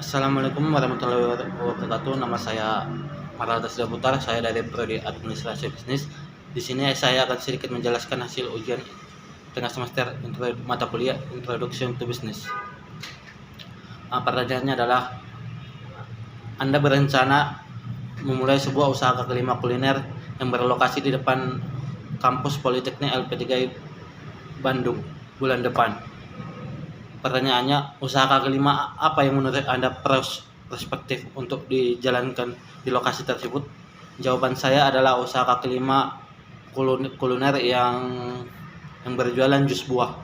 Assalamualaikum warahmatullahi wabarakatuh. Nama saya Maraldas Daputar. Saya dari Prodi Administrasi Bisnis. Di sini saya akan sedikit menjelaskan hasil ujian tengah semester mata kuliah Introduction to Business. Pertanyaannya adalah, Anda berencana memulai sebuah usaha kaki lima kuliner yang berlokasi di depan kampus Politeknik LP3 Bandung bulan depan. Pertanyaannya, usaha kaki lima apa yang menurut Anda perspektif untuk dijalankan di lokasi tersebut? Jawaban saya adalah usaha kaki lima kuliner yang berjualan jus buah,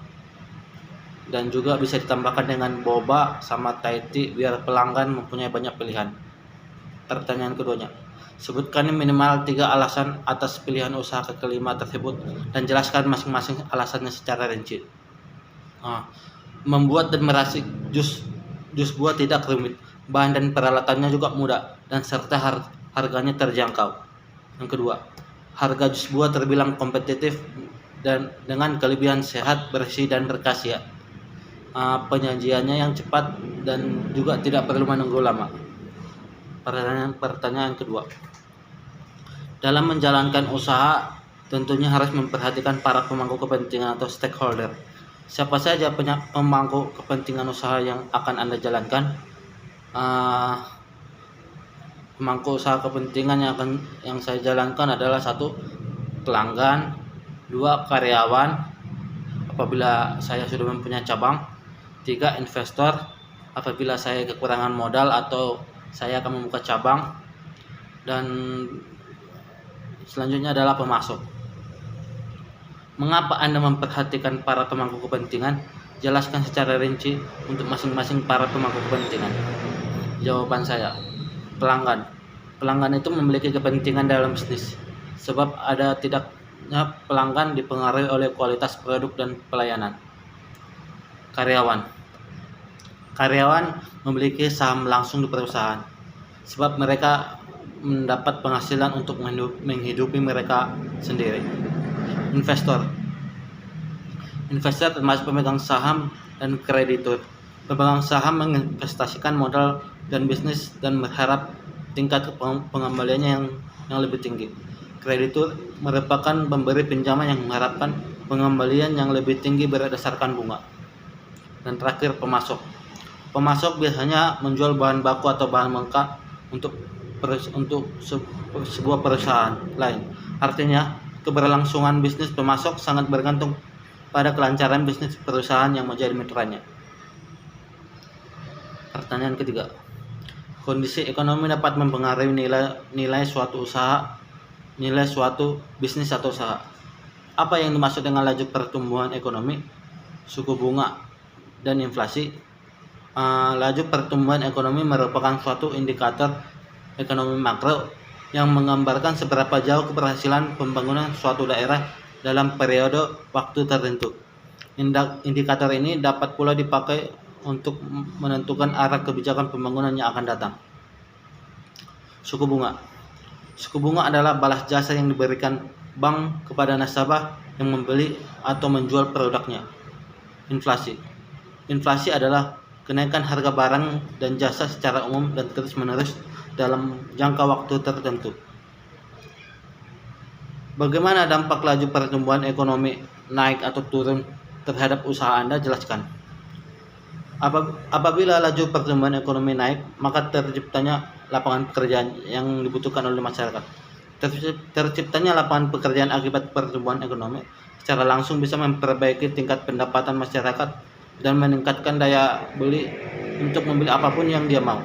dan juga bisa ditambahkan dengan boba sama Thai tea biar pelanggan mempunyai banyak pilihan. Pertanyaan keduanya, sebutkan minimal 3 alasan atas pilihan usaha kaki lima tersebut dan jelaskan masing-masing alasannya secara rinci. Membuat dan meracik jus buah tidak rumit, bahan dan peralatannya juga mudah, dan serta harganya terjangkau. Yang kedua, harga jus buah terbilang kompetitif dan dengan kelebihan sehat, bersih, dan berkhasiat. Penyajiannya yang cepat dan juga tidak perlu menunggu lama. Pertanyaan kedua, dalam menjalankan usaha tentunya harus memperhatikan para pemangku kepentingan atau stakeholder. Siapa saja pemangku kepentingan usaha yang akan Anda jalankan? Pemangku usaha kepentingan yang saya jalankan adalah 1. Pelanggan, 2. Karyawan apabila saya sudah mempunyai cabang, 3. Investor apabila saya kekurangan modal atau saya akan membuka cabang, dan selanjutnya adalah pemasok. Mengapa Anda memperhatikan para pemangku kepentingan? Jelaskan secara rinci untuk masing-masing para pemangku kepentingan. Jawaban saya, pelanggan. Pelanggan itu memiliki kepentingan dalam bisnis, sebab ada tidaknya pelanggan dipengaruhi oleh kualitas produk dan pelayanan. Karyawan. Karyawan memiliki saham langsung di perusahaan, sebab mereka mendapat penghasilan untuk menghidupi mereka sendiri. Investor termasuk pemegang saham dan kreditur. Pemegang saham menginvestasikan modal dan bisnis dan berharap tingkat pengembaliannya yang lebih tinggi. Kreditur merupakan pemberi pinjaman yang mengharapkan pengembalian yang lebih tinggi berdasarkan bunga. Dan terakhir, pemasok. Pemasok biasanya menjual bahan baku atau bahan mentah untuk sebuah perusahaan lain. Artinya, keberlangsungan bisnis pemasok sangat bergantung pada kelancaran bisnis perusahaan yang menjadi mitranya. Pertanyaan ketiga, kondisi ekonomi dapat mempengaruhi nilai suatu bisnis atau usaha. Apa yang dimaksud dengan laju pertumbuhan ekonomi, suku bunga, dan inflasi? Laju pertumbuhan ekonomi merupakan suatu indikator ekonomi makro yang menggambarkan seberapa jauh keberhasilan pembangunan suatu daerah dalam periode waktu tertentu. Indikator ini dapat pula dipakai untuk menentukan arah kebijakan pembangunan yang akan datang. Suku bunga. Suku bunga adalah balas jasa yang diberikan bank kepada nasabah yang membeli atau menjual produknya. Inflasi. Inflasi adalah kenaikan harga barang dan jasa secara umum dan terus-menerus dalam jangka waktu tertentu. Bagaimana dampak laju pertumbuhan ekonomi naik atau turun terhadap usaha Anda? Jelaskan. Apabila laju pertumbuhan ekonomi naik, maka terciptanya lapangan pekerjaan yang dibutuhkan oleh masyarakat. Terciptanya lapangan pekerjaan akibat pertumbuhan ekonomi secara langsung bisa memperbaiki tingkat pendapatan masyarakat dan meningkatkan daya beli untuk membeli apapun yang dia mau.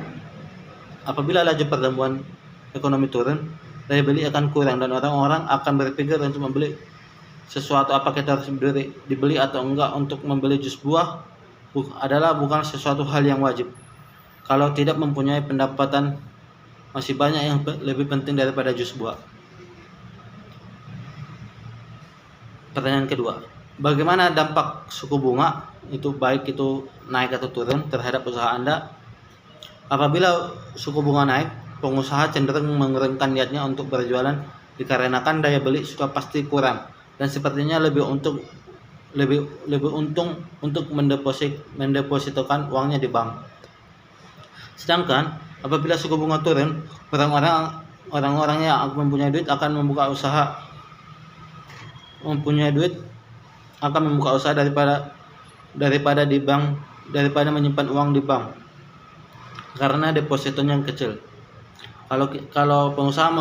Apabila laju pertumbuhan ekonomi turun, daya beli akan kurang dan orang-orang akan berpikir untuk membeli sesuatu. Apakah kita harus dibeli atau enggak untuk membeli jus buah bukan sesuatu hal yang wajib. Kalau tidak mempunyai pendapatan, masih banyak yang lebih penting daripada jus buah. Pertanyaan kedua, bagaimana dampak suku bunga itu, baik itu naik atau turun, terhadap usaha Anda? Apabila suku bunga naik, pengusaha cenderung mengurangkan niatnya untuk berjualan dikarenakan daya beli sudah pasti kurang dan sepertinya lebih untung untuk mendepositokan uangnya di bank. Sedangkan apabila suku bunga turun, orang-orang yang mempunyai duit akan membuka usaha daripada di bank, daripada menyimpan uang di bank karena depositonya yang kecil. Kalau pengusaha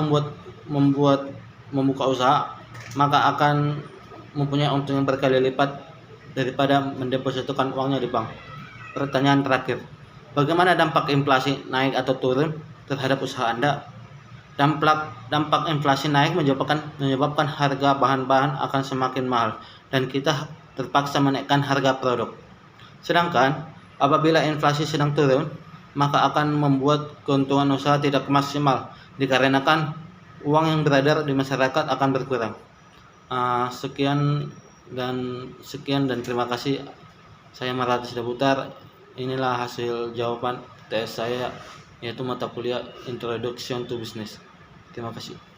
membuka usaha, maka akan mempunyai untung yang berkali lipat daripada mendepositokan uangnya di bank. Pertanyaan terakhir, bagaimana dampak inflasi naik atau turun terhadap usaha Anda? Dampak inflasi naik menyebabkan harga bahan-bahan akan semakin mahal dan kita terpaksa menaikkan harga produk. Sedangkan apabila inflasi sedang turun, maka akan membuat keuntungan usaha tidak maksimal dikarenakan uang yang beredar di masyarakat akan berkurang. Sekian dan terima kasih. Saya Marata Sidaputar. Inilah hasil jawaban tes saya, yaitu mata kuliah Introduction to Business. Terima kasih.